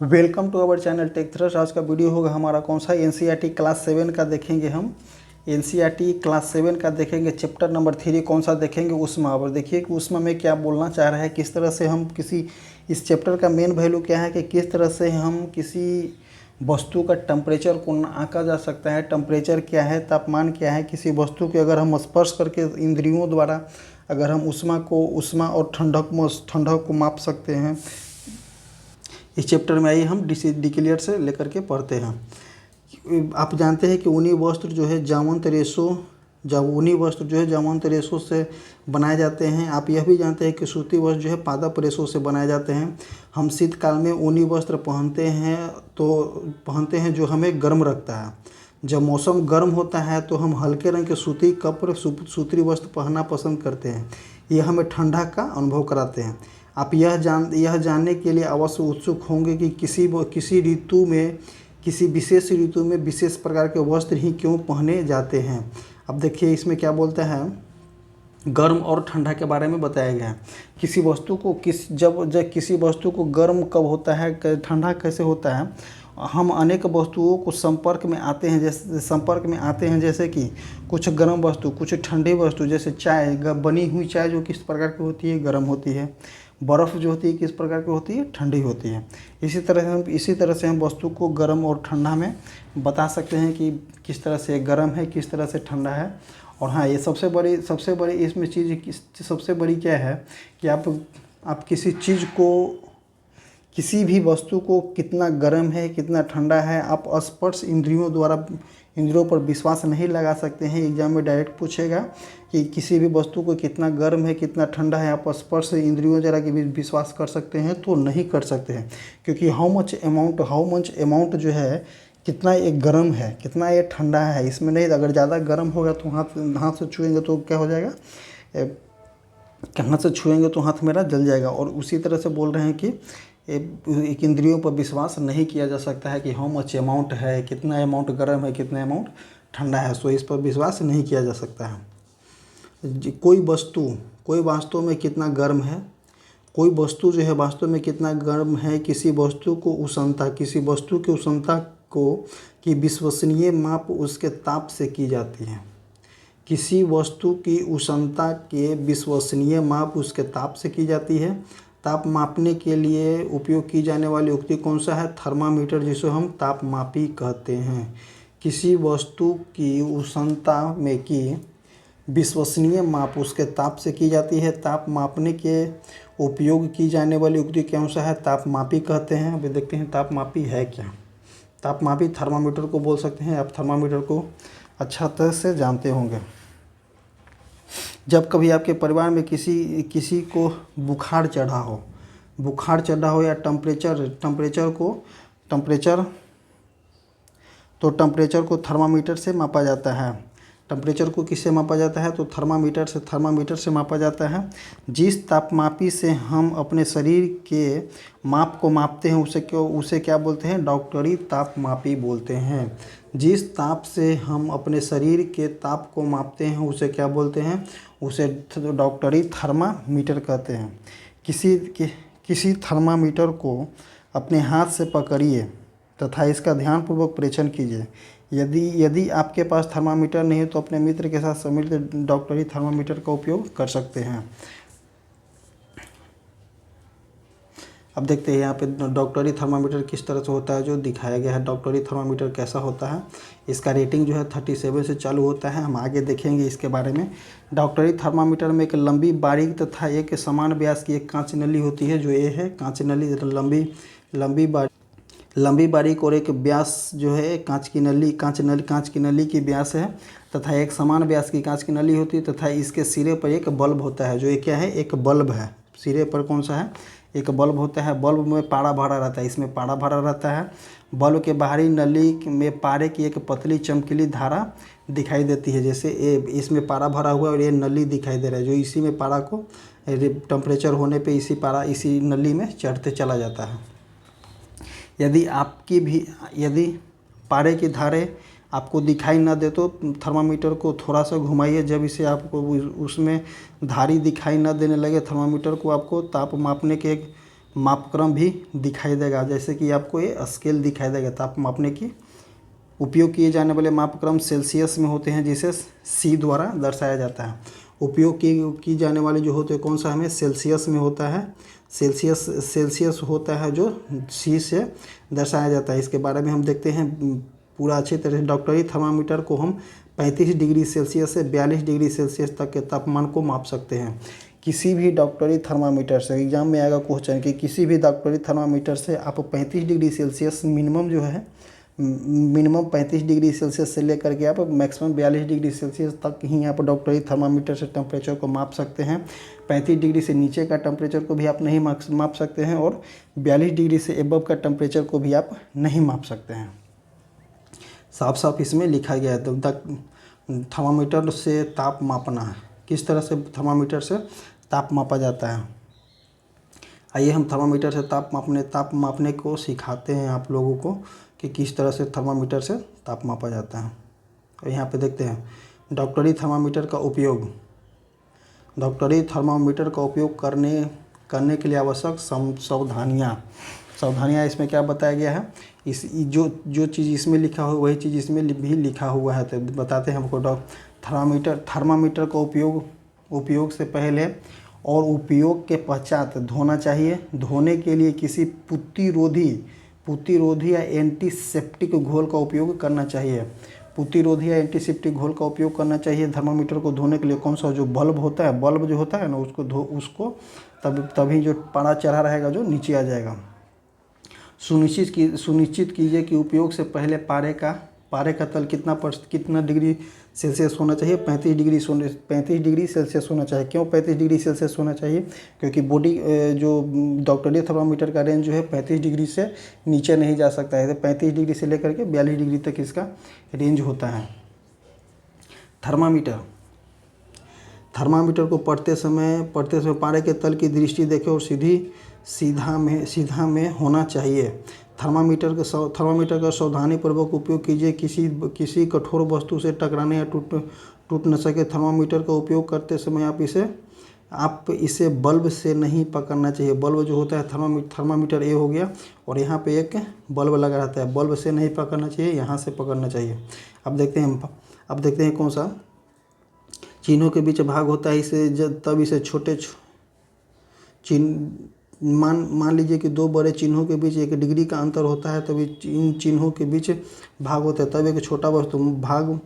Welcome to our channel Tech Thrust. आज का video होगा हमारा कौन सा एनसीईआरटी क्लास 7 का देखेंगे। हम एनसीईआरटी क्लास 7 का देखेंगे, चैप्टर नंबर 3 कौन सा देखेंगे, उष्मा। और देखिए कि उष्मा में क्या बोलना चाह रहा है, किस तरह से हम किसी इस चैप्टर का मेन वैल्यू क्या है कि किस तरह से हम किसी वस्तु का टेम्परेचर को आंका जा सकता है। टेम्परेचर क्या है, तापमान क्या है, किसी वस्तु के अगर हम स्पर्श करके इंद्रियों द्वारा अगर हम उष्मा और ठंडक को माप सकते हैं। इस चैप्टर में आइए हम डिक्लेयर से लेकर के पढ़ते हैं। आप जानते हैं कि ऊनी वस्त्र जो है जामवंत रेशों से बनाए जाते हैं। आप यह भी जानते हैं कि सूती वस्त्र जो है पादप रेशों से बनाए जाते हैं। हम शीतकाल में ऊनी वस्त्र पहनते हैं जो हमें गर्म रखता है। जब मौसम गर्म होता है तो हम हल्के रंग के सूती कपड़े सूती वस्त्र पहनना पसंद करते हैं। यह हमें ठंडा का अनुभव कराते हैं। आप यह जानने के लिए अवश्य उत्सुक होंगे कि किसी विशेष ऋतु में विशेष प्रकार के वस्त्र ही क्यों पहने जाते हैं। अब देखिए इसमें क्या बोलता है, गर्म और ठंडा के बारे में बताया गया है। किसी वस्तु को जब किसी वस्तु को गर्म कब होता है, ठंडा कैसे होता है। हम अनेक वस्तुओं को संपर्क में आते हैं जैसे कि कुछ गर्म वस्तु, कुछ ठंडी वस्तु। जैसे चाय, बनी हुई चाय जो किस प्रकार की होती है, गर्म होती है। बर्फ़ जो होती है किस प्रकार की होती है, ठंडी होती है। इसी तरह से हम वस्तु को गर्म और ठंडा में बता सकते हैं कि किस तरह से गर्म है, किस तरह से ठंडा है। और हाँ, ये सबसे बड़ी इसमें सबसे बड़ी क्या है कि आप किसी भी वस्तु को कितना गर्म है, कितना ठंडा है, आप स्पर्श इंद्रियों पर विश्वास नहीं लगा सकते हैं। एग्जाम में डायरेक्ट पूछेगा कि किसी भी वस्तु को कितना गर्म है, कितना ठंडा है, आप स्पर्श इंद्रियों जरा कि विश्वास कर सकते हैं तो नहीं कर सकते हैं। क्योंकि हाउ मच अमाउंट जो है, कितना ये गर्म है, कितना ये ठंडा है, इसमें नहीं। अगर ज़्यादा गर्म होगा तो हाथ से छुएंगे तो क्या हो जाएगा, हाथ से छुएंगे तो हाथ मेरा जल जाएगा। और उसी तरह से बोल रहे हैं कि एक इंद्रियों पर विश्वास नहीं किया जा सकता है कि हाउ मच अमाउंट है, कितना अमाउंट गर्म है, कितना अमाउंट ठंडा है। सो इस पर विश्वास नहीं किया जा सकता है। कोई वास्तव में कितना गर्म है, कोई वस्तु जो है वास्तव में कितना गर्म है। किसी वस्तु की उष्णता की विश्वसनीय माप उसके ताप से की जाती है। किसी वस्तु की उष्णता के विश्वसनीय माप उसके ताप से की जाती है। ताप मापने के लिए उपयोग की जाने वाली युक्ति कौन सा है, थर्मामीटर, जिसे हम तापमापी कहते हैं। किसी वस्तु की उष्णता में की विश्वसनीय माप उसके ताप से की जाती है। ताप मापने के उपयोग की जाने वाली युक्ति कौन सा है, तापमापी कहते हैं। अभी देखते हैं तापमापी है क्या। तापमापी थर्मामीटर को बोल सकते हैं। आप थर्मामीटर को अच्छा तरह से जानते होंगे। जब कभी आपके परिवार में किसी को बुखार चढ़ा हो या टेम्परेचर को थर्मामीटर से मापा जाता है। टेम्परेचर को किससे मापा जाता है, तो थर्मामीटर से मापा जाता है। जिस तापमापी से हम अपने शरीर के माप को मापते हैं उसे क्या बोलते हैं, डॉक्टरी तापमापी बोलते हैं। जिस ताप से हम अपने शरीर के ताप को मापते हैं उसे क्या बोलते हैं, उसे डॉक्टरी थर्मामीटर कहते हैं। किसी थर्मामीटर को अपने हाथ से पकड़िए तथा इसका ध्यानपूर्वक परीक्षण कीजिए। यदि आपके पास थर्मामीटर नहीं है तो अपने मित्र के साथ मिलकर डॉक्टरी थर्मामीटर का उपयोग कर सकते हैं। अब देखते हैं यहाँ पे डॉक्टरी थर्मामीटर किस तरह से होता है, जो दिखाया गया है। डॉक्टरी थर्मामीटर कैसा होता है, इसका रेटिंग जो है 37 से चालू होता है। हम आगे देखेंगे इसके बारे में। डॉक्टरी थर्मामीटर में एक लंबी, बारीक तथा एक समान व्यास की एक कांच नली होती है, जो ये है कांच नली। लंबी बारीक और एक व्यास जो है कांच की नली की व्यास है तथा एक समान व्यास की कांच की नली होती है तथा इसके सिरे पर एक बल्ब होता है, जो ये क्या है, एक बल्ब है। सिरे पर कौन सा है, एक बल्ब होता है। बल्ब में पारा भरा रहता है, इसमें पारा भरा रहता है। बल्ब के बाहरी नली में पारे की एक पतली चमकीली धारा दिखाई देती है। जैसे इसमें पारा भरा हुआ है और ये नली दिखाई दे रहा है, जो इसी में पारा को टेम्परेचर होने पे इसी नली में चढ़ते चला जाता है। यदि पारे की धारे आपको दिखाई ना दे तो थर्मामीटर को थोड़ा सा घुमाइए। जब इसे आपको उसमें धारी दिखाई ना देने लगे थर्मामीटर को, आपको ताप मापने के मापक्रम भी दिखाई देगा, जैसे कि आपको ये स्केल दिखाई देगा। ताप मापने की उपयोग किए जाने वाले मापक्रम सेल्सियस में होते हैं, जिसे सी द्वारा दर्शाया जाता है। उपयोग की जाने वाले जो होते हैं कौन सा हमें सेल्सियस में होता है, सेल्सियस होता है जो सी से दर्शाया जाता है। इसके बारे में हम देखते हैं पूरा अच्छी तरह से। डॉक्टरी थर्मामीटर को हम 35 डिग्री सेल्सियस से 42 डिग्री सेल्सियस तक के तापमान को माप सकते हैं। किसी भी डॉक्टरी थर्मामीटर से एग्जाम में आएगा क्वेश्चन कि किसी भी डॉक्टरी थर्मामीटर से आप 35 डिग्री सेल्सियस मिनिमम जो है, मिनिमम 35 डिग्री सेल्सियस से लेकर के आप मैक्सिमम 42 डिग्री सेल्सियस तक ही आप डॉक्टरी थर्मामीटर से टेम्परेचर को माप सकते हैं। 35 डिग्री से नीचे का टेम्परेचर को भी आप नहीं माप सकते हैं, और 42 डिग्री से एबव का टेम्परेचर को भी आप नहीं माप सकते हैं। साफ साफ इसमें लिखा गया है। तो थर्मामीटर से ताप मापना है, किस तरह से थर्मामीटर से ताप मापा जाता है। आइए हम थर्मामीटर से ताप मापने को सिखाते हैं आप लोगों को कि किस तरह से थर्मामीटर से ताप मापा जाता है। तो यहाँ पे देखते हैं डॉक्टरी थर्मामीटर का उपयोग। डॉक्टरी थर्मामीटर का उपयोग करने के लिए आवश्यक सावधानियाँ इसमें क्या बताया गया है। इस जो चीज़ इसमें लिखा हुआ वही चीज़ इसमें भी लिखा हुआ है। तो बताते हैं हमको। थर्मामीटर का उपयोग से पहले और उपयोग के पश्चात धोना चाहिए। धोने के लिए किसी पुत्तिरोधी या एंटीसेप्टिक घोल का उपयोग करना चाहिए। पुत्तिरोधी या एंटीसेप्टिक घोल का उपयोग करना चाहिए। थर्मामीटर को धोने के लिए कौन सा जो बल्ब जो होता है ना, उसको तभी जो पारा चढ़ा रहेगा जो नीचे आ जाएगा। सुनिश्चित कीजिए कि उपयोग से पहले पारे का तल कितना डिग्री सेल्सियस होना चाहिए। 35 डिग्री सेल्सियस होना चाहिए। क्यों 35 डिग्री सेल्सियस होना चाहिए? क्योंकि बॉडी जो डॉक्टरी थर्मामीटर का रेंज जो है 35 डिग्री से नीचे नहीं जा सकता है। तो 35 डिग्री से लेकर के 42 डिग्री तक इसका रेंज होता है। थर्मामीटर को पढ़ते समय पारे के तल की दृष्टि देखें और सीधा में होना चाहिए। थर्मामीटर का सावधानीपूर्वक उपयोग कीजिए। किसी कठोर वस्तु से टकराने या टूट न सके। थर्मामीटर का उपयोग करते समय आप इसे बल्ब से नहीं पकड़ना चाहिए। बल्ब जो होता है थर्मामीटर ए हो गया, और यहाँ पे एक बल्ब लगा रहता है। बल्ब से नहीं पकड़ना चाहिए, यहाँ से पकड़ना चाहिए। अब देखते हैं कौन सा चिन्हों के बीच भाग होता है। तब इसे छोटे चिन्ह मान लीजिए कि दो बड़े चिन्हों के बीच 1 डिग्री का अंतर होता है, तभी इन चिन्हों के बीच भाग होता है। तब एक छोटा वस्तु भाग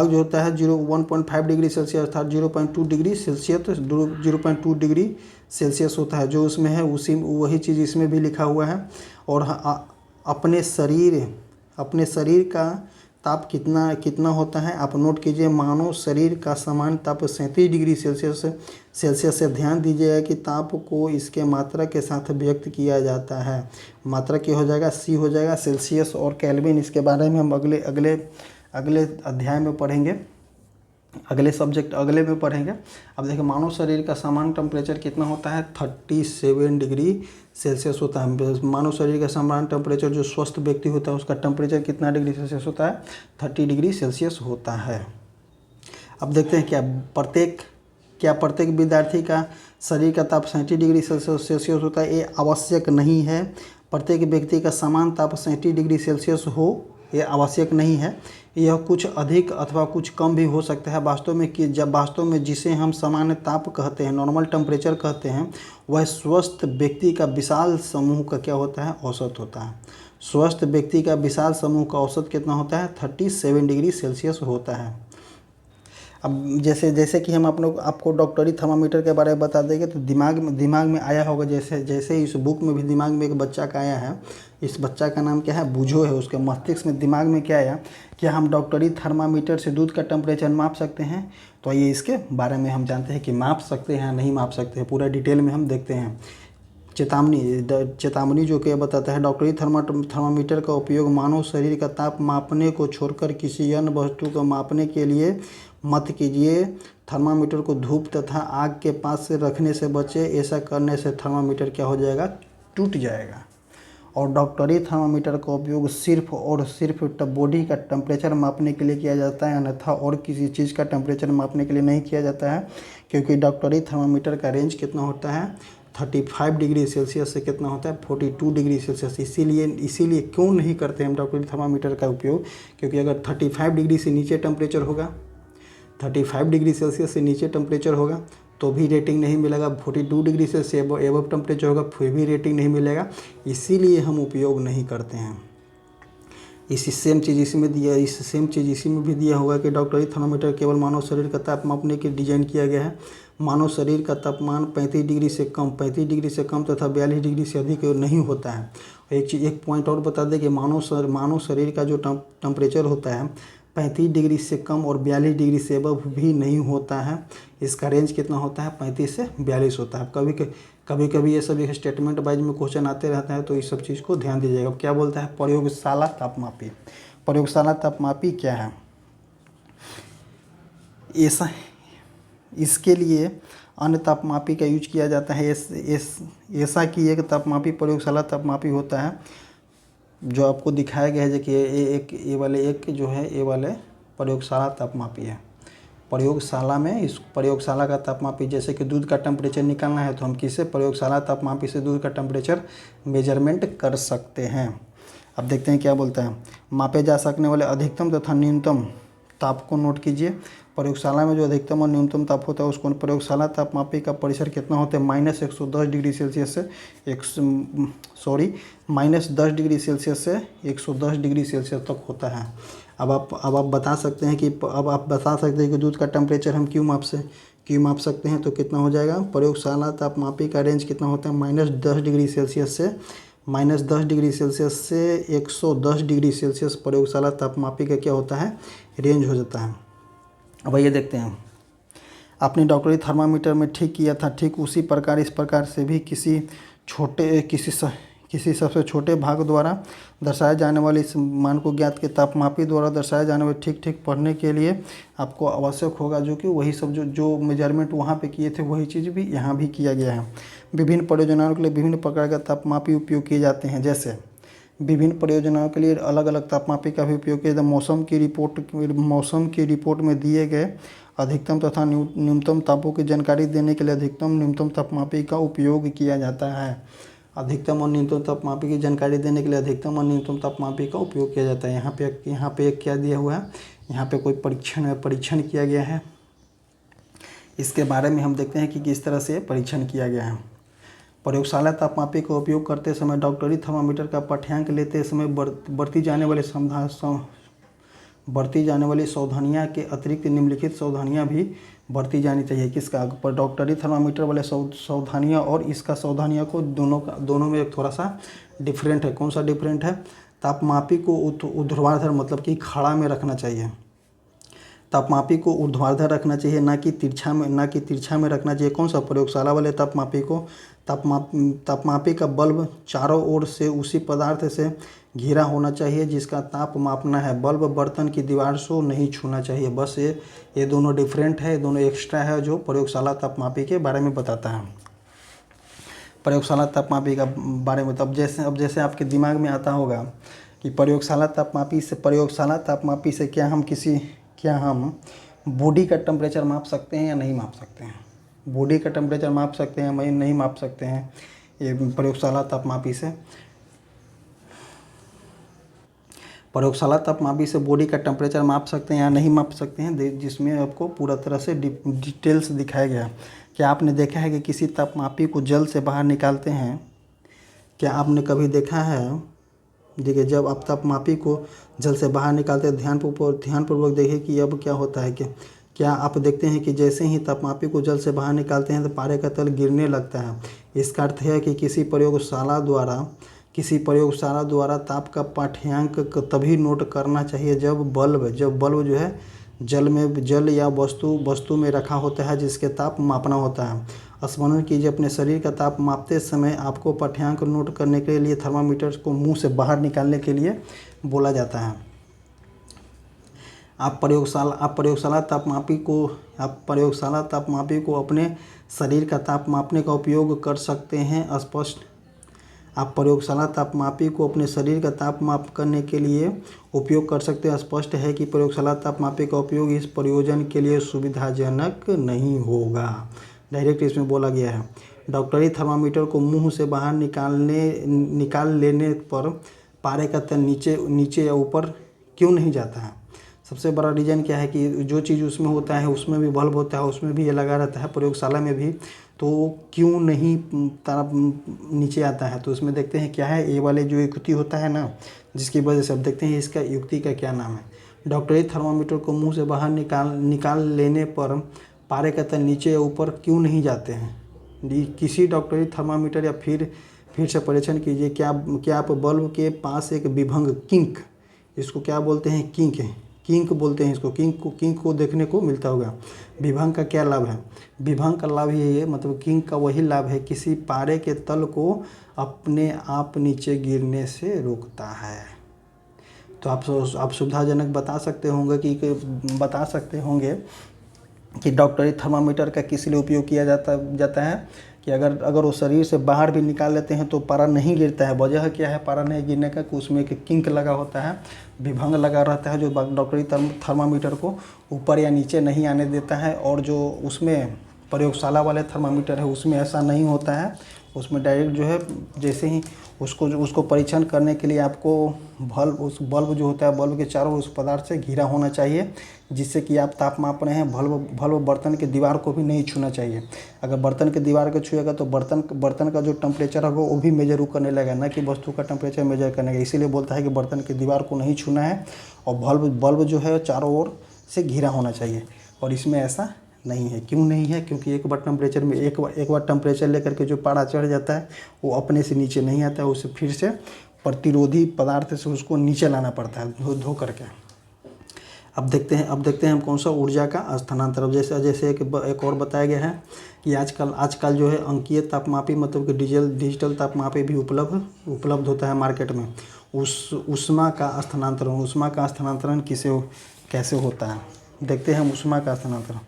जो होता है 1.5 डिग्री सेल्सियस अर्थात 0.2 डिग्री सेल्सियस होता है। जो उसमें है वही चीज़ इसमें भी लिखा हुआ है। और अपने शरीर का ताप कितना होता है आप नोट कीजिए। मानव शरीर का सामान्य ताप 37 डिग्री सेल्सियस से। ध्यान दीजिएगा कि ताप को इसके मात्रा के साथ व्यक्त किया जाता है। मात्रा क्या हो जाएगा? सी हो जाएगा। सेल्सियस और केल्विन, इसके बारे में हम अगले अध्याय में पढ़ेंगे, अगले में पढ़ेंगे। अब देखिए मानव शरीर का सामान्य टेम्परेचर कितना होता है? 37 डिग्री सेल्सियस होता है। मानव शरीर का सामान्य टेम्परेचर जो स्वस्थ व्यक्ति होता है उसका टेम्परेचर कितना डिग्री सेल्सियस होता है? 30 डिग्री सेल्सियस होता है। अब देखते हैं क्या प्रत्येक विद्यार्थी का शरीर का ताप 37 डिग्री सेल्सियस होता है? ये आवश्यक नहीं है। प्रत्येक व्यक्ति का समान ताप 37 डिग्री सेल्सियस हो ये आवश्यक नहीं है। यह कुछ अधिक अथवा कुछ कम भी हो सकता है। वास्तव में जिसे हम सामान्य ताप कहते हैं, नॉर्मल टेम्परेचर कहते हैं, वह स्वस्थ व्यक्ति का विशाल समूह का क्या होता है? औसत होता है। स्वस्थ व्यक्ति का विशाल समूह का औसत कितना होता है? 37 डिग्री सेल्सियस होता है। अब जैसे कि हम आपको डॉक्टरी थर्मामीटर के बारे में बता देंगे तो दिमाग में आया होगा। जैसे इस बुक में भी दिमाग में एक बच्चा का आया है। इस बच्चा का नाम क्या है? बूझो है। उसके मस्तिष्क में दिमाग में क्या आया? क्या हम डॉक्टरी थर्मामीटर से दूध का टेम्परेचर माप सकते हैं? तो ये इसके बारे में हम जानते हैं कि माप सकते हैं नहीं माप सकते हैं। पूरा डिटेल में हम देखते हैं। चेतावनी जो कि बताता है डॉक्टरी थर्मामीटर का उपयोग मानव शरीर का ताप मापने को छोड़कर किसी अन्य वस्तु को मापने के लिए मत कीजिए। थर्मामीटर को धूप तथा आग के पास से रखने से बचे। ऐसा करने से थर्मामीटर क्या हो जाएगा? टूट जाएगा। और डॉक्टरी थर्मामीटर का उपयोग सिर्फ और सिर्फ बॉडी का टेम्परेचर मापने के लिए किया जाता है, अन्यथा और किसी चीज़ का टेम्परेचर मापने के लिए नहीं किया जाता है। क्योंकि डॉक्टरी थर्मामीटर का रेंज कितना होता है 35 डिग्री सेल्सियस से कितना होता है 42 डिग्री सेल्सियस। इसीलिए क्यों नहीं करते हम डॉक्टरी थर्मामीटर का उपयोग, क्योंकि अगर 35 डिग्री से नीचे टेम्परेचर होगा, 35 डिग्री सेल्सियस से नीचे टेम्परेचर होगा तो भी रेटिंग नहीं मिलेगा, 42 डिग्री से एबव टेम्परेचर होगा फिर भी रेटिंग नहीं मिलेगा। इसीलिए हम उपयोग नहीं करते हैं। सेम चीज़ इसी में भी दिया होगा कि डॉक्टरी थर्मामीटर केवल मानव शरीर का ताप मापने के डिजाइन किया गया है। मानव शरीर का तापमान 35 डिग्री से कम तथा 42 डिग्री से अधिक नहीं होता है। एक पॉइंट और बता दें कि मानव शरीर का जो टेम्परेचर होता है 35 डिग्री से कम और 42 डिग्री से अबव भी नहीं होता है। इसका रेंज कितना होता है 35 से 42 होता है। कभी ये सब एक स्टेटमेंट वाइज में क्वेश्चन आते रहता है, तो इस सब चीज़ को ध्यान दीजिएगा। क्या बोलता है प्रयोगशाला तापमापी। प्रयोगशाला तापमापी क्या है, ऐसा इसके लिए अन्य तापमापी का यूज किया जाता है। ऐसा कि एक तापमापी प्रयोगशाला तापमापी होता है जो आपको दिखाया गया है कि ये वाले प्रयोगशाला तापमापी है। प्रयोगशाला में इस प्रयोगशाला का तापमापी, जैसे कि दूध का टेम्परेचर निकालना है तो हम किससे प्रयोगशाला तापमापी से दूध का टेम्परेचर मेजरमेंट कर सकते हैं। अब देखते हैं क्या बोलता है। मापे जा सकने वाले अधिकतम तथा न्यूनतम ताप को नोट कीजिए। प्रयोगशाला में जो अधिकतम और न्यूनतम ताप होता है उसको प्रयोगशाला तापमापी का परिसर कितना होता है -110 डिग्री सेल्सियस से -10 डिग्री सेल्सियस से 110 डिग्री सेल्सियस तक होता है। अब आप बता सकते हैं कि दूध का टेम्परेचर हम क्यों माप सकते हैं, तो कितना हो जाएगा। प्रयोगशाला तापमापी का रेंज कितना होता है -10 डिग्री सेल्सियस से 110 डिग्री सेल्सियस प्रयोगशाला तापमापी का क्या होता है रेंज हो जाता है। अब ये देखते हैं, आपने डॉक्टरी थर्मामीटर में ठीक किया था, ठीक उसी प्रकार इस प्रकार से भी किसी सबसे छोटे भाग द्वारा दर्शाए जाने वाले इस मान को ज्ञात के तापमापी द्वारा दर्शाए जाने वाले ठीक पढ़ने के लिए आपको आवश्यक होगा, जो कि वही सब जो मेजरमेंट वहाँ पे किए थे वही चीज़ भी यहाँ भी किया गया है। विभिन्न परियोजनाओं के लिए विभिन्न प्रकार का तापमापी उपयोग किए जाते हैं। जैसे विभिन्न परियोजनाओं के लिए अलग अलग तापमापी का भी उपयोग किया जाता है। मौसम की रिपोर्ट में दिए गए अधिकतम तथा न्यूनतम तापों की जानकारी देने के लिए अधिकतम न्यूनतम तापमापी का उपयोग किया जाता है। अधिकतम और न्यूनतम तापमापी की जानकारी देने के लिए अधिकतम और न्यूनतम तापमापी का उपयोग किया जाता है। यहाँ पे क्या दिया हुआ है, यहाँ पे कोई परीक्षण किया गया है। इसके बारे में हम देखते हैं कि किस तरह से परीक्षण किया गया है। प्रयोगशाला तापमापी का उपयोग करते समय डॉक्टरी थर्मामीटर का पाठ्यांक लेते समय बरती जाने वाली सावधानियाँ के अतिरिक्त निम्नलिखित सावधानियाँ भी बरती जानी चाहिए। किसका, पर डॉक्टरी थर्मामीटर वाले सावधानियाँ और इसका सावधानियाँ को दोनों में एक थोड़ा सा डिफरेंट है। कौन सा डिफरेंट है, तापमापी को ऊर्ध्वाधर मतलब कि खड़ा में रखना चाहिए। तापमापी को ऊर्ध्वाधर रखना चाहिए, ना कि तिरछा में रखना चाहिए। कौन सा, प्रयोगशाला वाले तापमापी को तापमापी का बल्ब चारों ओर से उसी पदार्थ से घिरा होना चाहिए जिसका ताप मापना है। बल्ब बर्तन की दीवार से नहीं छूना चाहिए। बस ये दोनों डिफरेंट है, ये दोनों एक्स्ट्रा है जो प्रयोगशाला तापमापी के बारे में बताता है। प्रयोगशाला तापमापी का बारे में, तो अब जैसे आपके दिमाग में आता होगा कि प्रयोगशाला तापमापी से क्या हम बॉडी का टेम्परेचर माप सकते हैं या नहीं माप सकते हैं। बॉडी का टेम्परेचर माप सकते हैं या नहीं माप सकते हैं ये प्रयोगशाला तापमापी से। प्रयोगशाला तापमापी से बॉडी का टेम्परेचर माप सकते हैं या नहीं माप सकते हैं, जिसमें आपको पूरा तरह से डिटेल्स दिखाया गया। क्या आपने देखा है कि किसी तापमापी को जल से बाहर निकालते हैं। क्या आपने कभी देखा है, देखिए जब आप तापमापी को जल से बाहर निकालते हैं ध्यानपूर्वक देखिए कि अब क्या होता है। क्या आप देखते हैं कि जैसे ही तापमापी को जल से बाहर निकालते हैं तो पारे का तल गिरने लगता है। इसका अर्थ है कि किसी प्रयोगशाला द्वारा ताप का पाठ्यांक तभी नोट करना चाहिए जब बल्ब जो है जल या वस्तु में रखा होता है जिसके ताप मापना होता है। स्मरण कीजिए, अपने शरीर का ताप मापते समय आपको पाठ्यांक नोट करने के लिए थर्मामीटर को मुंह से बाहर निकालने के लिए बोला जाता है। आप प्रयोगशाला तापमापी को अपने शरीर का ताप मापने का उपयोग कर सकते हैं। आप प्रयोगशाला तापमापी को अपने शरीर का तापमाप करने के लिए उपयोग कर सकते हैं। स्पष्ट है कि प्रयोगशाला तापमापी का उपयोग इस प्रयोजन के लिए सुविधाजनक नहीं होगा। डायरेक्ट इसमें बोला गया है। डॉक्टरी थर्मामीटर को मुंह से बाहर निकाल लेने पर पारे का तल नीचे या ऊपर क्यों नहीं जाता है? सबसे बड़ा रीज़न क्या है कि जो चीज़ उसमें होता है उसमें भी बल्ब होता है, उसमें भी ये लगा रहता है, प्रयोगशाला में भी, तो क्यों नहीं तारा नीचे आता है? तो उसमें देखते हैं क्या है, ये वाले जो युक्ति होता है ना, जिसकी वजह से अब देखते हैं इसका युक्ति का क्या नाम है। डॉक्टरी थर्मामीटर को मुंह से बाहर निकाल लेने पर पारे का तल नीचे या ऊपर क्यों नहीं जाते हैं? किसी डॉक्टरी थर्मामीटर या फिर से परीक्षण कीजिए। क्या आप बल्ब के पास एक विभंग किंक, इसको क्या बोलते हैं? किंक बोलते हैं इसको। किंक को देखने को मिलता होगा। विभंग का क्या लाभ है? विभंग का लाभ यही है, मतलब किंक का वही लाभ है, किसी पारे के तल को अपने आप नीचे गिरने से रोकता है। तो आप सुविधाजनक बता सकते होंगे कि डॉक्टरी थर्मामीटर का किस लिए उपयोग किया जाता है कि अगर वो शरीर से बाहर भी निकाल लेते हैं तो पारा नहीं गिरता है। वजह क्या है पारा नहीं गिरने का? कि उसमें एक किंक लगा होता है, विभंग लगा रहता है, जो डॉक्टरी थर्मामीटर को ऊपर या नीचे नहीं आने देता है। और जो उसमें प्रयोगशाला वाले थर्मामीटर है उसमें ऐसा नहीं होता है। उसमें डायरेक्ट जो है जैसे ही उसको परीक्षण करने के लिए आपको उस बल्ब जो होता है, बल्ब के चारों उस पदार्थ से घिरा होना चाहिए, जिससे कि आप ताप माप रहे हैं। बल्ब बर्तन के दीवार को भी नहीं छूना चाहिए। अगर बर्तन के दीवार को छुएगा तो बर्तन का जो टेम्परेचर होगा वो भी मेजर करने लगेगा, ना कि वस्तु का टेम्परेचर मेजर करने का। इसीलिए बोलता है कि बर्तन की दीवार को नहीं छूना है और बल्ब जो है चारों ओर से घिरा होना चाहिए। और इसमें ऐसा नहीं है। क्यों नहीं है? क्योंकि एक बार टेम्परेचर लेकर के जो पारा चढ़ जाता है वो अपने से नीचे नहीं आता है, उसे फिर से प्रतिरोधी पदार्थ से उसको नीचे लाना पड़ता है धो करके। अब देखते हैं हम कौन सा ऊर्जा का स्थानांतरण। जैसे एक और बताया गया है कि आजकल जो है अंकीय तापमापी, मतलब कि डिजिटल तापमापी भी उपलब्ध होता है मार्केट में। ऊष्मा का स्थानांतरण कैसे होता है? देखते हैं हम ऊष्मा का स्थानांतरण।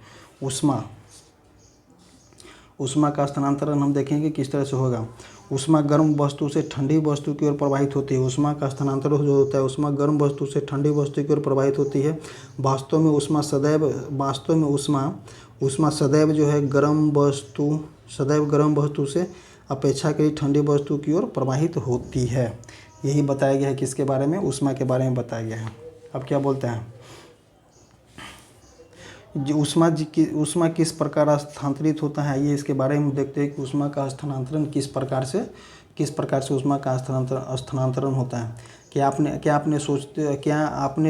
ऊष्मा का स्थानांतरण हम देखेंगे किस तरह से होगा। ऊष्मा गर्म वस्तु से ठंडी वस्तु की ओर प्रवाहित होती है। ऊष्मा का स्थानांतरण जो होता है, ऊष्मा गर्म वस्तु से ठंडी वस्तु की ओर प्रवाहित होती है। वास्तव में ऊष्मा सदैव जो है गर्म वस्तु से अपेक्षाकृत ठंडी वस्तु की ओर प्रवाहित होती है। यही बताया गया है किसके बारे में? ऊष्मा के बारे में बताया गया है। अब क्या बोलते हैं, ऊष्मा किस प्रकार स्थानांतरित होता है? ये इसके बारे में देखते हैं कि ऊष्मा का स्थानांतरण किस प्रकार से ऊष्मा का स्थानांतरण होता है। क्या आपने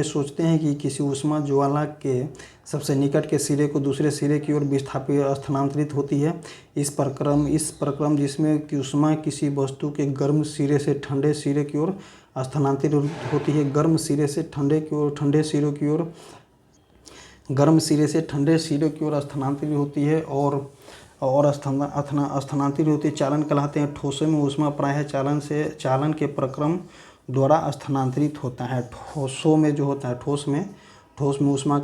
सोचते हैं कि किसी ऊष्मा ज्वाला के सबसे निकट के सिरे को दूसरे सिरे की ओर विस्थापित स्थानांतरित होती है। इस प्रक्रम जिसमें कि ऊष्मा किसी वस्तु के गर्म सिरे से ठंडे सिरे की ओर स्थानांतरित होती है। गर्म सिरे से ठंडे सिरे की ओर स्थानांतरित होती है और स्थानांतरित होती है। चालन कहलाते हैं। ठोसों में ऊष्मा प्रायः चालन के प्रक्रम द्वारा स्थानांतरित होता है। ठोसों में जो होता है, ठोस में ऊष्मा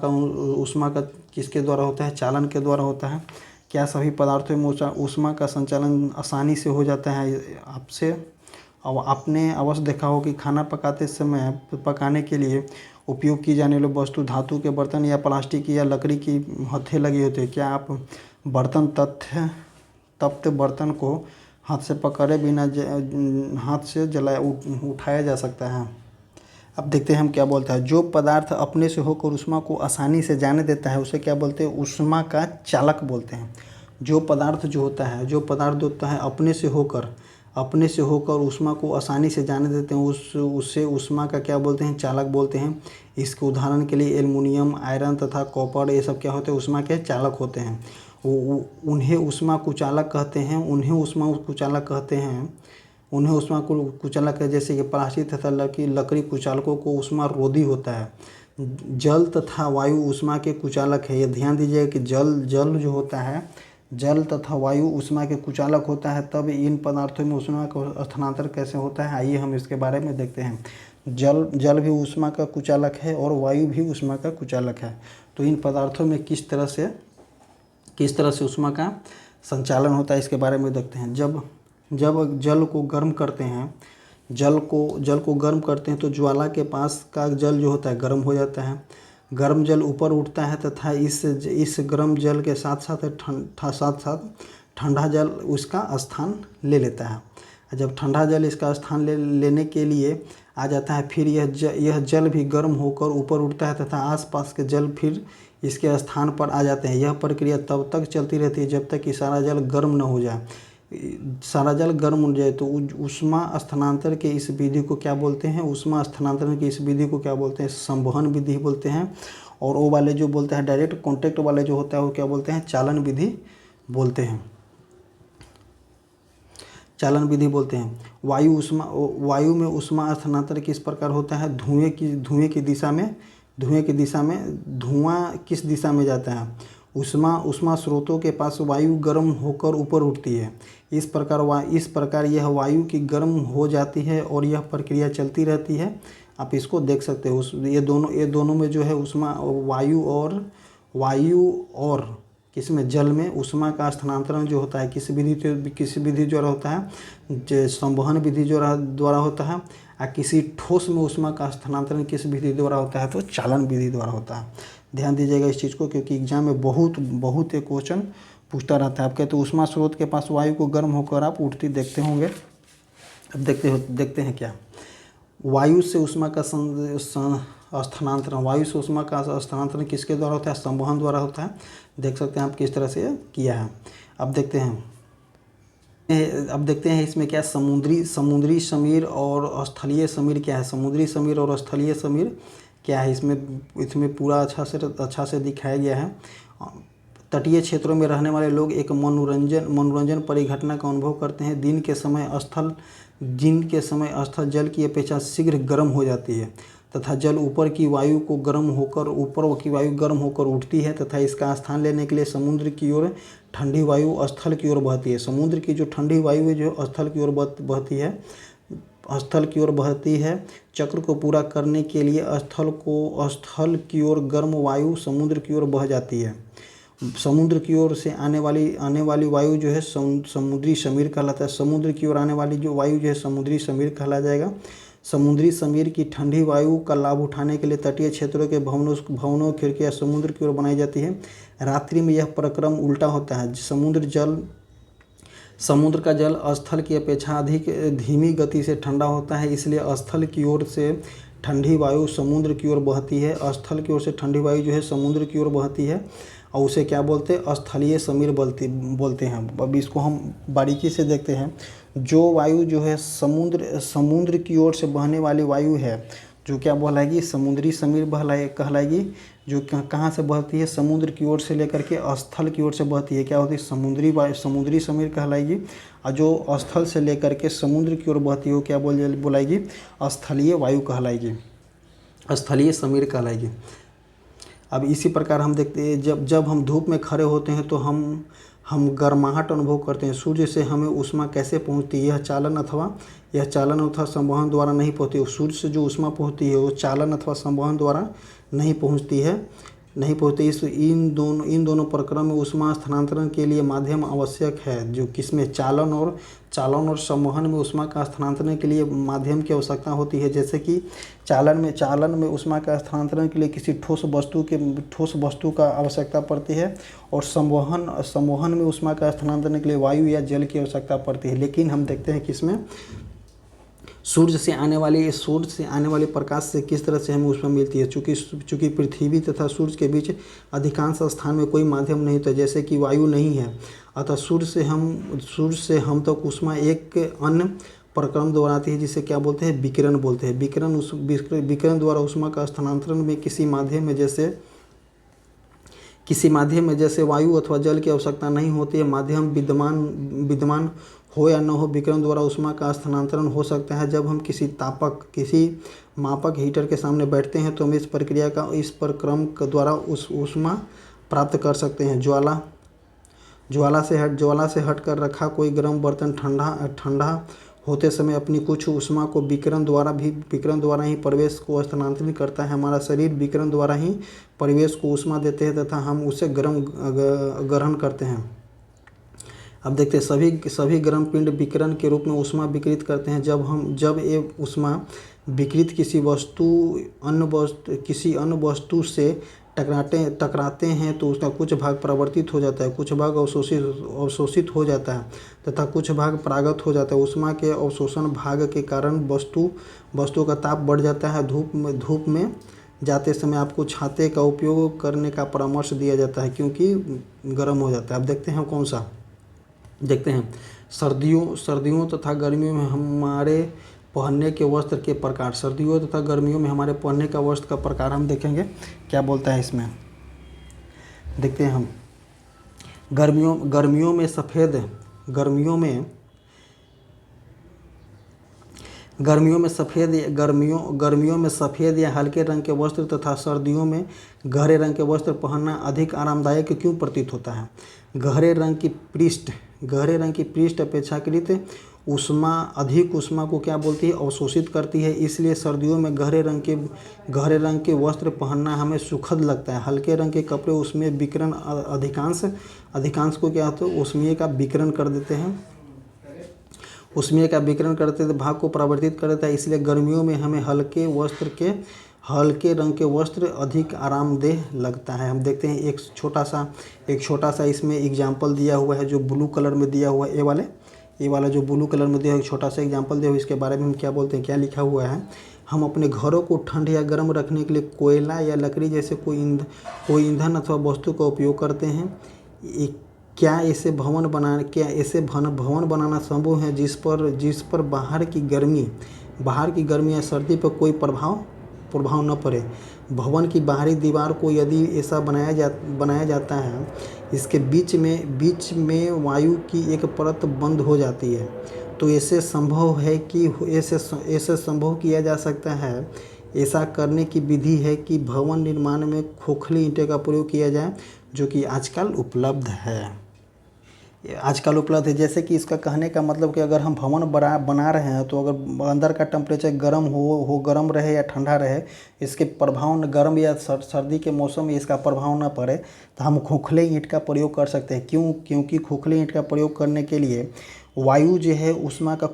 का किसके द्वारा होता है? चालन के द्वारा होता है। क्या सभी पदार्थों में ऊष्मा का संचालन आसानी से हो जाता है? आपने अवश्य देखा हो कि खाना पकाने के लिए उपयोग की जाने वाली वस्तु धातु के बर्तन या प्लास्टिक या लकड़ी की हत्थे लगी होती है। क्या आप तप्त बर्तन को हाथ से पकड़े बिना हाथ से उठाया जा सकता है? अब देखते हैं हम क्या बोलता है। जो पदार्थ अपने से होकर ऊष्मा को आसानी से जाने देता है उसे क्या बोलते हैं? ऊष्मा का चालक बोलते हैं। जो पदार्थ होता है अपने से होकर ऊष्मा को आसानी से जाने देते हैं उससे ऊष्मा का क्या बोलते हैं? चालक बोलते हैं। इसके उदाहरण के लिए एल्युमिनियम, आयरन तथा कॉपर, ये सब क्या होते हैं? ऊष्मा के चालक होते हैं। उन्हें ऊष्मा कुचालक कहते हैं। जैसे कि प्लास्टिक तथा लकड़ी कुचालकों को ऊष्मा रोधी होता है। जल तथा वायु ऊष्मा के कुचालक है। ये ध्यान दीजिए कि जल जो होता है, जल तथा वायु ऊष्मा के कुचालक होता है। तब इन पदार्थों में ऊष्मा का स्थानांतरण कैसे होता है, आइए हम इसके बारे में देखते हैं। जल भी ऊष्मा का कुचालक है और वायु भी ऊष्मा का कुचालक है। तो इन पदार्थों में किस तरह से ऊष्मा का संचालन होता है इसके बारे में देखते हैं। जब जल को गर्म करते हैं, जल को गर्म करते हैं तो ज्वाला के पास का जल जो होता है गर्म हो जाता है। गर्म जल ऊपर उठता है तथा इस गर्म जल के साथ साथ ठंडा जल उसका स्थान ले लेता है। जब ठंडा जल इसका स्थान लेने के लिए आ जाता है, फिर यह जल भी गर्म होकर ऊपर उठता है तथा आसपास के जल फिर इसके स्थान पर आ जाते हैं। यह प्रक्रिया तब तक चलती रहती है जब तक कि सारा जल गर्म न हो जाए। सारा जल गर्म हो जाए तो ऊष्मा स्थानांतरण के इस विधि को क्या बोलते हैं? ऊष्मा स्थानांतरण की इस विधि को क्या बोलते हैं? संवहन विधि बोलते हैं। और वो वाले जो बोलते हैं डायरेक्ट कॉन्टैक्ट वाले जो होता है वो क्या बोलते हैं? चालन विधि बोलते हैं। चालन विधि बोलते हैं। वायु में ऊष्मा स्थानांतरण किस प्रकार होता है? धुएं की दिशा में धुआं किस दिशा में जाता है? ऊष्मा स्रोतों के पास वायु गर्म होकर ऊपर उठती है। इस प्रकार यह वायु की गर्म हो जाती है और यह प्रक्रिया चलती रहती है। आप इसको देख सकते हो। ये दोनों में जो है ऊष्मा वायु और किसमें? जल में ऊष्मा का स्थानांतरण जो होता है किस विधि द्वारा होता है? जो संवहन विधि द्वारा होता है। और किसी ठोस में ऊष्मा का स्थानांतरण किस विधि द्वारा होता है? तो चालन विधि द्वारा होता है। ध्यान दीजिएगा इस चीज़ को, क्योंकि एग्जाम में बहुत एक क्वेश्चन पूछता रहता है। आप कहते ऊष्मा स्रोत के पास वायु को गर्म होकर आप उठती देखते होंगे। अब देखते हैं क्या वायु से ऊष्मा का स्थानांतरण किसके द्वारा होता है? संवहन द्वारा होता है। देख सकते हैं आप किस तरह से किया है। अब देखते हैं इसमें क्या समुद्री समीर और स्थलीय समीर क्या है? समुद्री समीर और स्थलीय समीर क्या है? इसमें पूरा अच्छा से दिखाया गया है। तटीय क्षेत्रों में रहने वाले लोग एक मनोरंजन परिघटना का अनुभव करते हैं। दिन के समय स्थल जल की अपेक्षा शीघ्र गर्म हो जाती है तथा जल ऊपर की वायु गर्म होकर उठती है तथा इसका स्थान लेने के लिए समुद्र की ओर ठंडी वायु स्थल की ओर बहती है। समुद्र की जो ठंडी वायु है जो स्थल की ओर बहती है। चक्र को पूरा करने के लिए स्थल की ओर गर्म वायु समुद्र की ओर बह जाती है। समुद्र की ओर से आने वाली वायु जो है समुद्री समीर कहलाता है। समुद्र की ओर आने वाली जो वायु जो है समुद्री समीर कहला जाएगा। समुद्री समीर की ठंडी वायु का लाभ उठाने के लिए तटीय क्षेत्रों के भवनों खिड़कियां समुद्र की ओर बनाई जाती है। रात्रि में यह प्रक्रम उल्टा होता है। समुद्र का जल स्थल की अपेक्षा अधिक धीमी गति से ठंडा होता है, इसलिए स्थल की ओर से ठंडी वायु समुद्र की ओर बहती है। स्थल की ओर से ठंडी वायु जो है समुद्र की ओर बहती है और उसे क्या बोलते हैं? स्थलीय समीर बोलते हैं। अब इसको हम बारीकी से देखते हैं। जो वायु जो है समुद्र की ओर से बहने वाली वायु है जो क्या कहलाएगी? समुद्री समीर कहलाएगी। जो कहाँ से बहती है? समुद्र की ओर से लेकर के स्थल की ओर से बहती है। क्या होती है? समुद्री समीर कहलाएगी। और जो स्थल से लेकर के समुद्र की ओर बहती है वो क्या बोलाएगी? स्थलीय वायु कहलाएगी, स्थलीय समीर कहलाएगी। अब इसी प्रकार हम देखते हैं जब हम धूप में खड़े होते हैं तो हम गर्माहट अनुभव करते हैं। सूर्य से हमें ऊष्मा कैसे पहुंचती है? यह चालन अथवा संवहन द्वारा नहीं पहुंचती। सूर्य से जो ऊष्मा पहुंचती है वो चालन अथवा संवहन द्वारा नहीं पहुंचती। इन दोनों प्रक्रम में ऊष्मा स्थानांतरण के लिए माध्यम आवश्यक है। जो किसमें? चालन और संवहन में ऊष्मा का स्थानांतरण के लिए माध्यम की आवश्यकता होती है। जैसे कि चालन में ऊष्मा का स्थानांतरण के लिए किसी ठोस वस्तु का आवश्यकता पड़ती है और संवहन में ऊष्मा का स्थानांतरण के लिए वायु या जल की आवश्यकता पड़ती है। लेकिन हम देखते हैं कि इसमें सूर्य से आने वाले प्रकाश से किस तरह से हमें ऊष्मा मिलती है। चूँकि पृथ्वी तथा सूर्य के बीच अधिकांश स्थान में कोई माध्यम नहीं होता, जैसे कि वायु नहीं है, अतः सूर्य से हम तक ऊष्मा एक अन्य प्रक्रम द्वारा आती है जिसे क्या बोलते हैं? विकिरण बोलते हैं। विकिरण द्वारा ऊष्मा का स्थानांतरण में किसी माध्यम में जैसे वायु अथवा जल की आवश्यकता नहीं होती है। माध्यम विद्यमान हो या न हो, विकिरण द्वारा ऊष्मा का स्थानांतरण हो सकता है। जब हम किसी मापक हीटर के सामने बैठते हैं तो हम इस प्रक्रम द्वारा ऊष्मा प्राप्त कर सकते हैं। ज्वाला से हटकर रखा कोई गर्म बर्तन ठंडा होते समय अपनी कुछ ऊष्मा को विकिरण द्वारा ही परिवेश को स्थानांतरित करता है। हमारा शरीर विकिरण द्वारा ही परिवेश को ऊष्मा देते हैं तथा हम उसे ग्रहण करते हैं। अब देखते हैं सभी गर्म पिंड विकिरण के रूप में ऊष्मा विकिरित करते हैं। जब ये ऊष्मा विकिरित किसी अन्य वस्तु से टकराते हैं तो उसका कुछ भाग परावर्तित हो जाता है, कुछ भाग अवशोषित हो जाता है तथा कुछ भाग परागत हो जाता है। ऊष्मा के अवशोषण भाग के कारण वस्तु का ताप बढ़ जाता है। धूप में जाते समय आपको छाते का उपयोग करने का परामर्श दिया जाता है क्योंकि गर्म हो जाता है। अब देखते हैं कौन सा, देखते हैं सर्दियों तथा गर्मियों में हमारे पहनने के वस्त्र के प्रकार। सर्दियों तथा गर्मियों में हमारे पहनने का वस्त्र का प्रकार हम देखेंगे क्या बोलता है इसमें। देखते हैं हम गर्मियों में सफ़ेद या हल्के रंग के वस्त्र तथा सर्दियों में गहरे रंग के वस्त्र पहनना अधिक आरामदायक क्यों प्रतीत होता है। गहरे रंग की पृष्ठ अपेक्षाकृत अधिक ऊष्मा को क्या बोलती है, अवशोषित करती है। इसलिए सर्दियों में गहरे रंग के वस्त्र पहनना हमें सुखद लगता है। हल्के रंग के कपड़े उसमें विकिरण अधिकांश को क्या होता है, ऊष्मीय का विकिरण कर देते हैं, भाग को परावर्तित कर देता है। इसलिए गर्मियों में हमें हल्के रंग के वस्त्र अधिक आरामदेह लगता है। हम देखते हैं एक छोटा सा इसमें एग्जाम्पल दिया हुआ है जो ब्लू कलर में दिया हुआ है। ये वाला जो ब्लू कलर में दिया हुआ छोटा सा एग्जाम्पल दिया हुआ, इसके बारे में हम क्या बोलते हैं, क्या लिखा हुआ है। हम अपने घरों को ठंड या गर्म रखने के लिए कोयला या लकड़ी जैसे कोई ईंधन अथवा वस्तु का उपयोग करते हैं। क्या ऐसे भवन बनाना संभव है जिस पर बाहर की गर्मी या सर्दी पर कोई प्रभाव न पड़े। भवन की बाहरी दीवार को यदि ऐसा बनाया जाता है, इसके बीच में वायु की एक परत बंद हो जाती है, तो ऐसे संभव किया जा सकता है। ऐसा करने की विधि है कि भवन निर्माण में खोखली ईंटें का प्रयोग किया जाए, जो कि आजकल उपलब्ध है। जैसे कि इसका कहने का मतलब कि अगर हम भवन बना रहे हैं तो अगर अंदर का टेम्परेचर गर्म रहे या ठंडा रहे, इसके प्रभाव न गर्म या सर्दी के मौसम में इसका प्रभाव न पड़े, तो हम खोखले ईंट का प्रयोग कर सकते हैं। क्योंकि खोखले ईंट का प्रयोग करने के लिए वायु जो है ऊष्मा का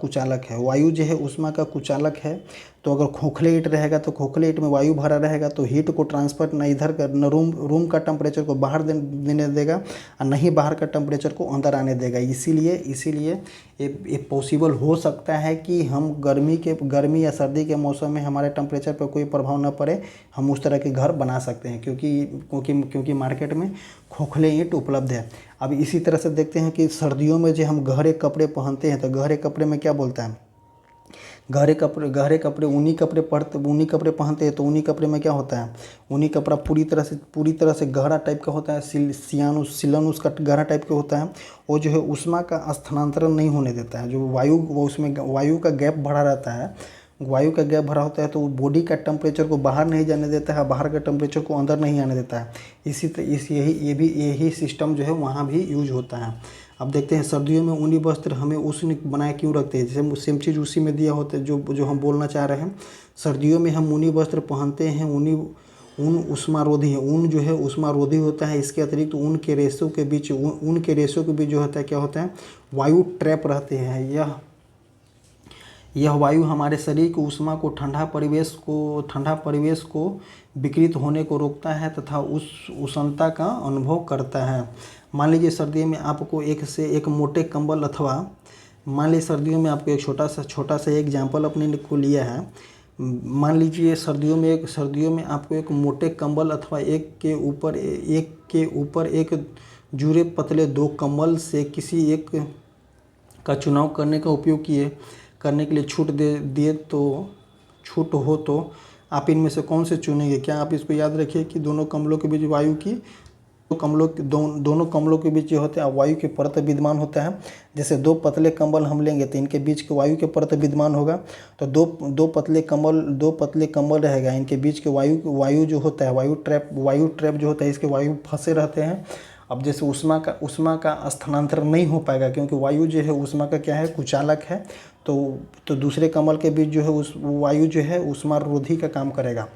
कुचालक है। तो अगर खोखले ईंट रहेगा तो खोखले ईंट में वायु भरा रहेगा, तो हीट को ट्रांसफर न इधर कर न रूम का टेम्परेचर को बाहर देने देगा और नहीं बाहर का टेम्परेचर को अंदर आने देगा। इसीलिए ये पॉसिबल हो सकता है कि हम गर्मी या सर्दी के मौसम में हमारे टेम्परेचर पर कोई प्रभाव न पड़े, हम उस तरह के घर बना सकते हैं क्योंकि मार्केट में खोखले ईंट उपलब्ध है। अब इसी तरह से देखते हैं कि सर्दियों में जो हम गहरे कपड़े पहनते हैं, तो गहरे कपड़े में क्या बोलता है, गहरे कपड़े ऊनी कपड़े पहनते हैं। तो ऊनी कपड़े में क्या होता है, ऊनी कपड़ा पूरी तरह से गहरा टाइप का होता है, सिलन उसका गहरा टाइप का होता है। वो जो है ऊष्मा का स्थानांतरण नहीं होने देता है। जो उसमें वायु का गैप भरा रहता है, तो वो बॉडी का टेम्परेचर को बाहर नहीं जाने देता है, बाहर का टेम्परेचर को अंदर नहीं आने देता है। यही सिस्टम जो है वहाँ भी यूज होता है। अब देखते हैं सर्दियों में ऊनी वस्त्र हमें उष्ण बनाए क्यों रखते हैं। जैसे सेम चीज़ उसी में दिया होता है जो हम बोलना चाह रहे हैं। सर्दियों में हम ऊनी वस्त्र पहनते हैं। ऊन ऊष्मारोधी है। ऊन जो है ऊष्मारोधी होता है। इसके अतिरिक्त ऊन के रेशों के बीच जो होता है क्या होता है, वायु ट्रैप रहते हैं। यह वायु हमारे शरीर की ऊष्मा को ठंडा परिवेश को विकृत होने को रोकता है तथा उस उष्णता का अनुभव करता है। मान लीजिए सर्दियों में आपको एक मोटे कंबल अथवा मान लीजिए सर्दियों में आपको एक छोटा सा एग्जाम्पल अपने को लिया है। मान लीजिए सर्दियों में आपको एक मोटे कंबल अथवा एक के ऊपर एक जुड़े पतले दो कंबल से किसी एक का चुनाव करने के लिए छूट हो तो आप इनमें से कौन से चुनेंगे। क्या आप इसको याद रखिए कि दोनों कमलों के बीच दोनों कमलों के बीच जो होता है वायु के परत विद्यमान होता है। जैसे दो पतले कंबल हम लेंगे तो इनके बीच के वायु के परत विद्यमान होगा। तो दो पतले कंबल रहेगा, इनके बीच के वायु जो होता है वायु ट्रैप जो होता है, इसके वायु फंसे रहते हैं। अब जैसे ऊष्मा का स्थानांतरण नहीं हो पाएगा क्योंकि वायु जो है ऊष्मा का क्या है, कुचालक है। तो दूसरे कंबल के बीच जो है उस वायु जो है ऊष्मारोधी का काम करेगा।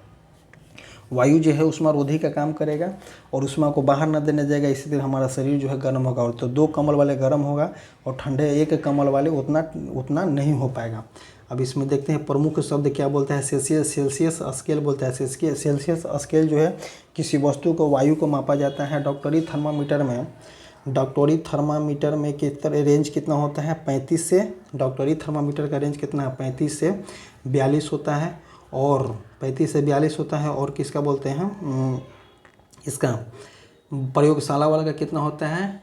वायु जो है ऊष्मारोधी का काम करेगा और ऊष्मा को बाहर न देने जाएगा, इसीलिए हमारा शरीर जो है गर्म होगा। और तो 2 कमल वाले गर्म होगा और ठंडे 1 कमल वाले उतना नहीं हो पाएगा। अब इसमें देखते हैं प्रमुख शब्द क्या बोलता है। सेल्सियस स्केल बोलता है। सेल्सियस स्केल जो है किसी वस्तु को वायु को मापा जाता है। डॉक्टरी थर्मामीटर में कितना रेंज कितना होता है 35 से, डॉक्टरी थर्मामीटर का रेंज कितना है 35 से 42 होता है। और 35 से 42 होता है। और किसका बोलते हैं इसका प्रयोगशाला वाला का कितना होता है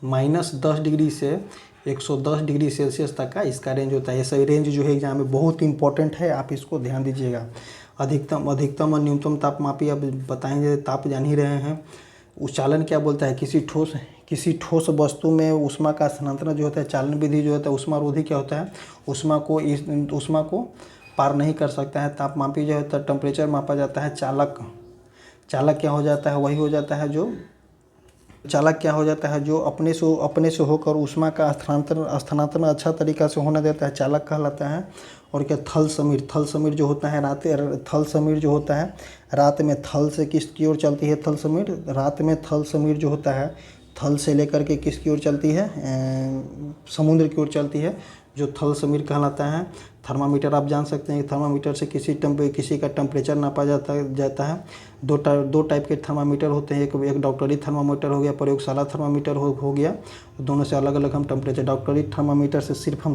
-10 डिग्री से 110 डिग्री सेल्सियस तक का इसका रेंज होता है। ये सभी रेंज जो है एग्जाम में बहुत इंपॉर्टेंट है, आप इसको ध्यान दीजिएगा। अधिकतम और न्यूनतम तापमापी अब बताएंगे, ताप जान ही रहे हैं। उच्चालन क्या बोलता है, किसी ठोस वस्तु में ऊष्मा का स्थानांतरण जो होता है, चालन विधि जो होता है, ऊष्मारोधी क्या होता है, ऊष्मा को पार नहीं कर सकता है। तापमापी जो होता है टेम्परेचर मापा जाता है। चालक क्या हो जाता है, वही हो जाता है जो अपने से होकर ऊष्मा का स्थानांतरण अच्छा तरीका से होने देता है, चालक कहलाता है। और क्या थल समीर जो होता है रात में थल से किसकी ओर चलती है, रात में थल समीर जो होता है थल से लेकर के किसकी ओर चलती है, समुद्र की ओर चलती है, जो थल समीर कहलाता है। थर्मामीटर आप जान सकते हैं, थर्मामीटर से किसी का टेम्परेचर नापा जाता है। दो टाइप के थर्मामीटर होते हैं, एक डॉक्टरी थर्मामीटर हो गया, प्रयोगशाला थर्मामीटर हो गया। दोनों से अलग अलग हम टेम्परेचर, डॉक्टरी थर्मामीटर से सिर्फ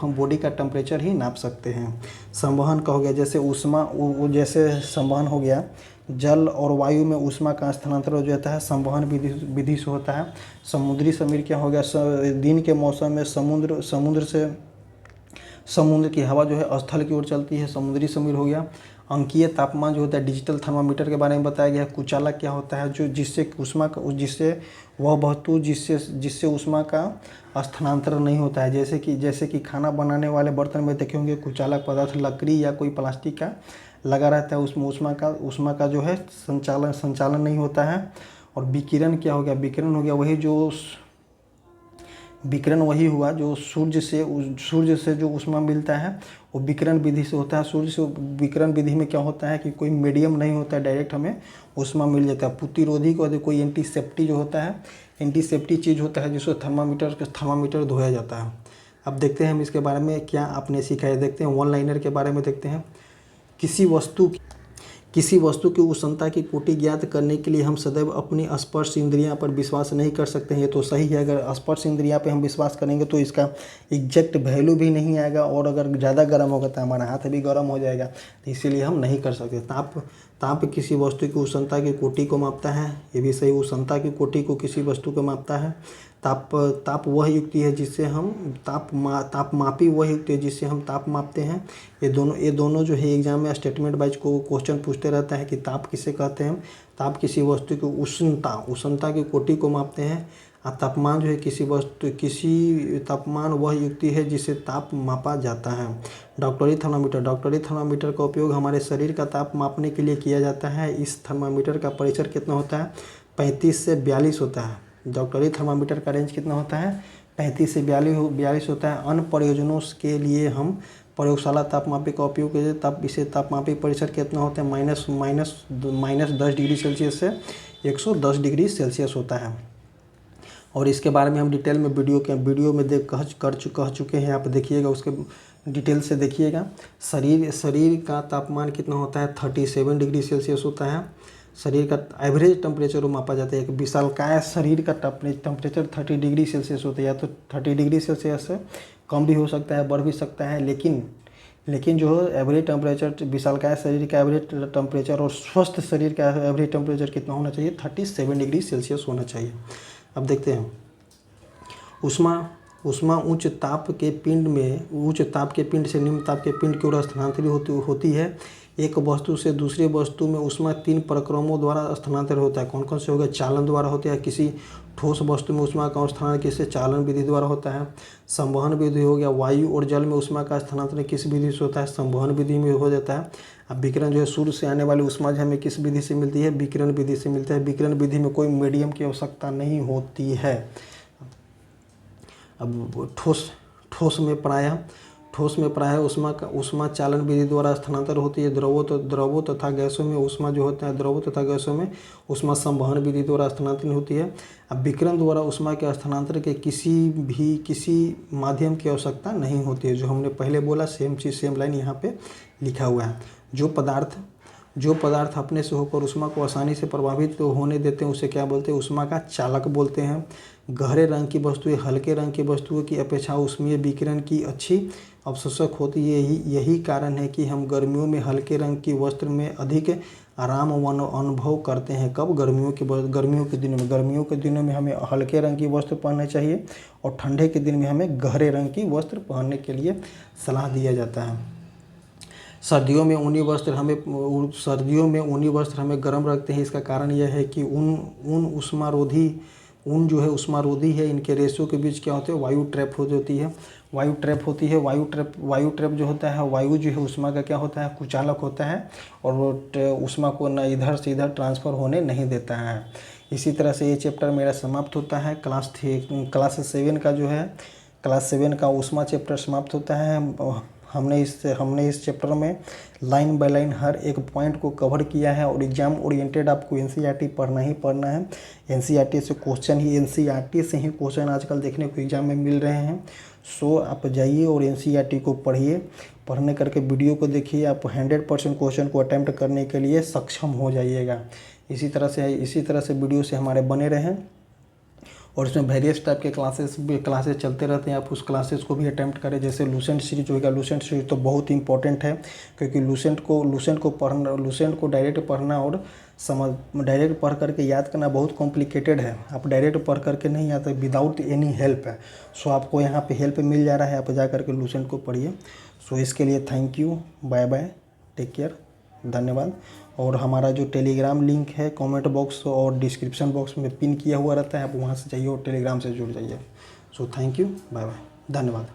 हम बॉडी का टेम्परेचर ही नाप सकते हैं। संवहन का हो गया, जैसे संवहन हो गया, जल और वायु में ऊष्मा का स्थानांतरण जो होता है संवहन विधि से होता है। समुद्री समीर क्या हो गया, दिन के मौसम में समुद्र की हवा जो है स्थल की ओर चलती है, समुद्री समीर हो गया। अंकीय तापमान जो होता है डिजिटल थर्मामीटर के बारे में बताया गया है। कुचालक क्या होता है, जो जिससे ऊष्मा का स्थानांतरण नहीं होता है। जैसे कि खाना बनाने वाले बर्तन में देखे होंगे कुचालक पदार्थ लकड़ी या कोई प्लास्टिक का लगा रहता है, उसमें ऊष्मा का जो है संचालन नहीं होता है। और विकिरण क्या हो गया, विकिरण हो गया वही हुआ जो सूर्य से जो ऊष्मा मिलता है वो विकिरण विधि से होता है। सूर्य से विकिरण विधि में क्या होता है कि कोई मीडियम नहीं होता है, डायरेक्ट हमें ऊष्मा मिल जाता है। प्रतिरोधी को कोई एंटीसेप्टी जो होता है, एंटीसेप्टी चीज़ होता है जिसको थर्मामीटर धोया जाता है। अब देखते हैं हम इसके बारे में क्या आपने सीखा है। देखते हैं वन लाइनर के बारे में देखते हैं। किसी वस्तु की उष्णता की कोटि ज्ञात करने के लिए हम सदैव अपनी स्पर्श इंद्रियां पर विश्वास नहीं कर सकते हैं। ये तो सही है, अगर स्पर्श इंद्रियां पे हम विश्वास करेंगे तो इसका एग्जैक्ट वैल्यू भी नहीं आएगा, और अगर ज़्यादा गर्म होगा तो हमारा हाथ भी गर्म हो जाएगा, तो इसीलिए हम नहीं कर सकते। ताप किसी वस्तु की उष्णता की कोटि को मापता है, ये भी सही, उष्णता की कोटि को किसी वस्तु को मापता है। ताप वह युक्ति है जिससे हम तापमापी वह युक्ति है जिससे हम ताप मापते हैं। ये दोनों जो है एग्जाम में स्टेटमेंट वाइज को क्वेश्चन पूछते रहता है कि ताप किसे कहते हैं। ताप किसी वस्तु की उष्णता की कोटि को मापते हैं। और तापमान जो है किसी तापमान वह युक्ति है जिससे ताप मापा जाता है। डॉक्टरी थर्मामीटर का उपयोग हमारे शरीर का ताप मापने के लिए किया जाता है। इस थर्मामीटर का परिसर कितना होता है 35 से 42 होता है। डॉक्टरी थर्मामीटर का रेंज कितना होता है 35 से 42 होता है। अन्य प्रयोजनों के लिए हम प्रयोगशाला तापमापी का उपयोग करते इसे तापमापी परिसर कितना होता है -10 डिग्री सेल्सियस से 110 डिग्री सेल्सियस होता है। और इसके बारे में हम डिटेल में वीडियो में कह चुके हैं, आप देखिएगा, उसके डिटेल से देखिएगा। शरीर का तापमान कितना होता है 37 डिग्री सेल्सियस होता है। शरीर का एवरेज टेम्परेचर मापा जाता है। एक विशालकाय शरीर का टेम्परेचर 30 डिग्री सेल्सियस होता है, या तो 30 डिग्री सेल्सियस से कम भी हो सकता है, बढ़ भी सकता है। लेकिन जो एवरेज टेम्परेचर विशालकाय शरीर का एवरेज टेम्परेचर और स्वस्थ शरीर का एवरेज टेम्परेचर कितना होना चाहिए 37 डिग्री सेल्सियस होना चाहिए। अब देखते हैं ऊष्मा उच्च ताप के पिंड से निम्न ताप के पिंड की ओर स्थानांतरित होती है। एक वस्तु से दूसरी वस्तु में ऊष्मा 3 प्रक्रमों द्वारा स्थानांतरित होता है। कौन कौन से हो गए, चालन द्वारा होता है। किसी ठोस वस्तु में ऊष्मा का स्थानांतरण किससे, चालन विधि द्वारा होता है। संवहन विधि हो गया, वायु और जल में ऊष्मा का स्थानांतरण किस विधि से होता है, संवहन विधि में हो जाता है। अब विकिरण जो है सूर्य से आने वाली ऊष्मा जो हमें किस विधि से मिलती है, विकिरण विधि से मिलता है। विकिरण विधि में कोई मीडियम की आवश्यकता नहीं होती है। अब ठोस में प्रायः ठोस में प्रायः ऊष्मा चालन विधि द्वारा स्थानांतर होती है। द्रवों तथा गैसों में ऊष्मा जो होता है, द्रवों तथा गैसों में ऊष्मा संवहन विधि द्वारा स्थानांतरित होती है। अब विकिरण द्वारा ऊष्मा के हस्तांतरण के किसी माध्यम की आवश्यकता नहीं होती है। जो हमने पहले बोला सेम चीज़ सेम लाइन यहाँ पे लिखा हुआ है। जो पदार्थ अपने से होकर ऊष्मा को आसानी से प्रभावित होने देते हैं उसे क्या बोलते हैं? ऊष्मा का चालक बोलते हैं। गहरे रंग की वस्तुएं हल्के रंग की वस्तुओं की अपेक्षा ऊष्मीय विकिरण की अच्छी अवशोषक होती है। यही कारण है कि हम गर्मियों में हल्के रंग की वस्त्र में अधिक आराम अनुभव करते हैं। कब? गर्मियों के दिनों में। गर्मियों के दिनों में हमें हल्के रंग की वस्त्र पहनने चाहिए और ठंडे के दिन में हमें गहरे रंग की वस्त्र पहनने के लिए सलाह दिया जाता है। सर्दियों में ऊनी वस्त्र हमें गर्म रखते हैं। इसका कारण यह है कि ऊन जो है उष्मारोधी है। इनके रेशों के बीच क्या होते हैं? वायु ट्रैप हो जाती है। वायु ट्रैप जो होता है, वायु जो है उष्मा का क्या होता है? कुचालक होता है और वो उष्मा को न इधर से इधर ट्रांसफ़र होने नहीं देता है। इसी तरह से ये चैप्टर मेरा समाप्त होता है। क्लास 7 का ऊष्मा चैप्टर समाप्त होता है। हमने इस चैप्टर में लाइन बाय लाइन हर एक पॉइंट को कवर किया है और एग्ज़ाम ओरिएंटेड आपको एनसीईआरटी पढ़ना ही पढ़ना है। एनसीईआरटी से क्वेश्चन आजकल देखने को एग्ज़ाम में मिल रहे हैं। सो आप जाइए और एनसीईआरटी को पढ़िए। पढ़ने करके वीडियो को देखिए, आप 100% क्वेश्चन को अटैम्प्ट करने के लिए सक्षम हो जाइएगा। इसी तरह से वीडियो से हमारे बने रहें और इसमें वेरियस टाइप के क्लासेस चलते रहते हैं। आप उस क्लासेस को भी अटैम्प्ट करें। जैसे लूसेंट सीरीज होगा, लूसेंट सीरीज तो बहुत ही इंपॉर्टेंट है क्योंकि लूसेंट को डायरेक्ट पढ़ना और डायरेक्ट पढ़ करके याद करना बहुत कॉम्प्लिकेटेड है। आप डायरेक्ट पढ़ करके नहीं आता, विदाउट एनी हेल्प है। सो आपको यहाँ पे हेल्प मिल जा रहा है, आप जा करके लूसेंट को पढ़िए। सो इसके लिए thank you, bye bye, take care, धन्यवाद। और हमारा जो टेलीग्राम लिंक है कमेंट बॉक्स और डिस्क्रिप्शन बॉक्स में पिन किया हुआ रहता है, आप वहाँ से जाइए और टेलीग्राम से जुड़ जाइए। So thank you, bye bye, धन्यवाद।